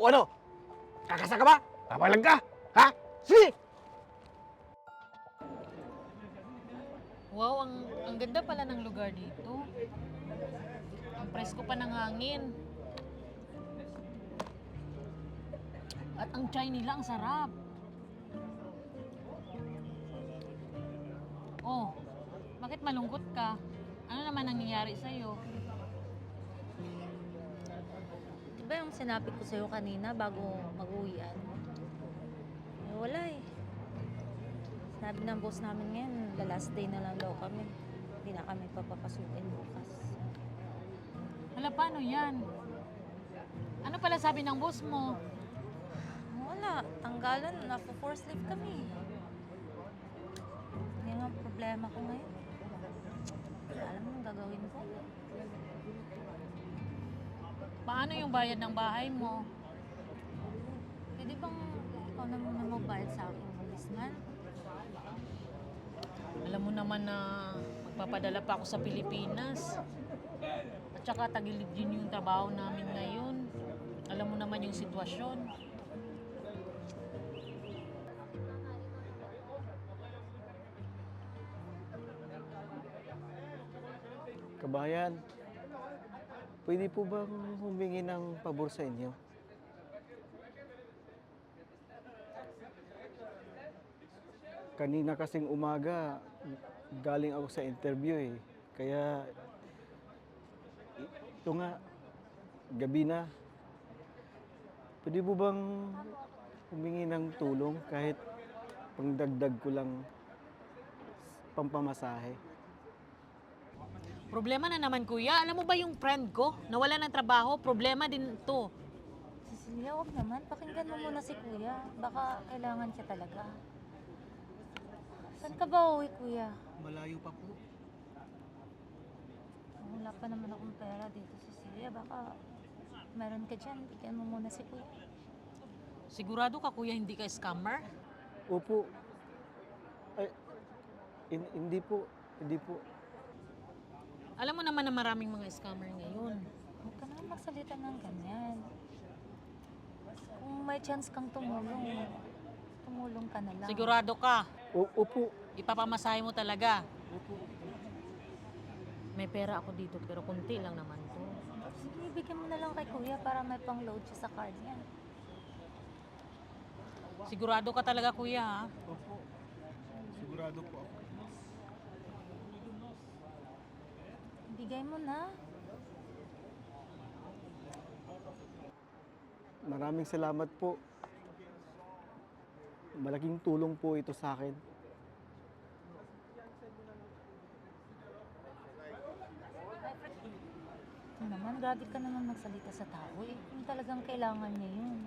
O ano? Kakasa ka ba? Papalag ka? Ha? Sige! Wow, ang ganda pala ng lugar dito. Ang presko pa ng hangin. At ang chai nila ang sarap. Oh, bakit malungkot ka? Ano naman nangyayari sa'yo? Diba yung sinabi ko sa'yo kanina bago mag-uwian? Eh, wala eh. Sabi ng boss namin ngayon, the last day na lang daw kami. Hindi na kami papapasukin bukas. Hala, paano yan? Ano pala sabi ng boss mo? Wala, tanggalan, na-force leave kami. Yan ang problema ko ngayon. Wala alam mo ang gagawin ko. Paano yung bayad ng bahay mo? Pwede bang ikaw na muna magbayad sa akin this month? Alam mo naman na magpapadala pa ako sa Pilipinas. At saka tagilid din yung trabaho namin ngayon. Alam mo naman yung sitwasyon. Kabayan, pwede po bang humingi ng pabor sa inyo? Kanina kasing umaga, galing ako sa interview eh. Kaya, ito nga, gabi na. Pwede po bang humingi ng tulong kahit pangdagdag ko lang pampamasahe? Problema na naman, kuya. Alam mo ba yung friend ko? Nawala ng trabaho, problema din to. Cecilia, huwag naman. Pakinggan mo muna si kuya. Baka kailangan siya talaga. Saan ka ba uwi, kuya? Malayo pa po. Wala pa naman akong pera dito, Cecilia. Baka meron ka dyan. Bigyan mo muna si kuya. Sigurado ka, kuya, hindi ka scammer? Opo. Ay, hindi po. Hindi po. Alam mo naman na maraming mga scammer ngayon. Huwag ka naman magsalita ng ganyan. Kung may chance kang tumulong, tumulong ka na lang. Sigurado ka, Opo. ipapamasahe mo talaga. Opo. May pera ako dito, pero kunti lang naman to. Sige, bigyan mo na lang kay kuya para may pang-load siya sa card niya. Sigurado ka talaga, kuya, ha? Opo. Sigurado po ako. Bigay mo na. Maraming salamat po. Malaking tulong po ito sa akin. Ano naman, grabe ka naman magsalita sa tao eh. Yung talagang kailangan niya yun.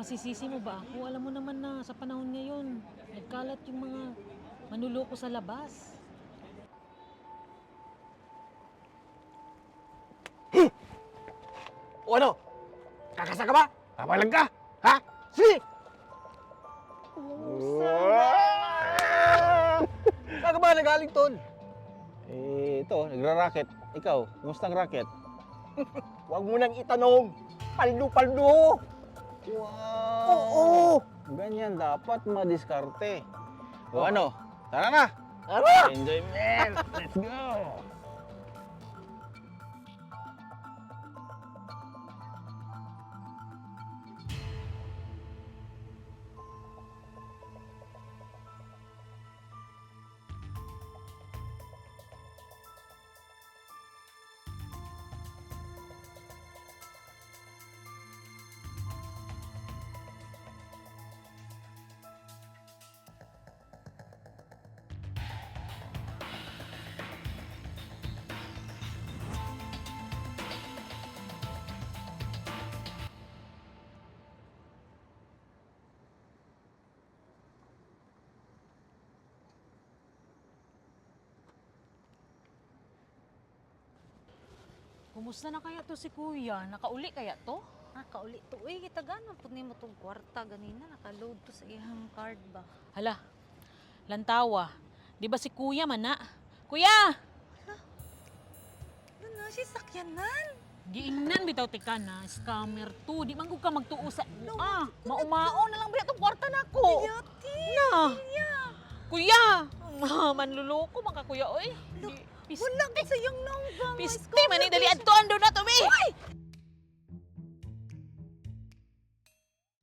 Masisisi mo ba ako? Alam mo naman na sa panahon ngayon, nagkalat yung mga manluloko sa labas. O ano? Kakasa ka ba? Papalag ka? Ha? Sige! Saan ka ba nagaling, Tol? Ito, nagra-racket. Ikaw, kumusta ang racket? Huwag mo nang itanong. Paldo-paldo! Wow! Oo! Ganyan dapat madiskarte. O ano, tara na! Ano? Enjoyment! Let's go! Kumusta na kaya to si kuya? Nakauli kaya to? Kauli to. Uy, kita gano'n. Punin mo tong kwarta. Ganina, nakaload to sa ihang card ba? Hala, lantawa. Di ba si kuya man na? Kuya! Ano na, si sakyanan? Giingnan bitaw tika na, scammer to. Di man ko ka magtuo sa maumao na lang ba itong kwarta na ko. Na. Kuya, manluloko man ka kuya oy. Pisti. Wala ka sayang nang bang. Pisti man dali adtuan do na to mi.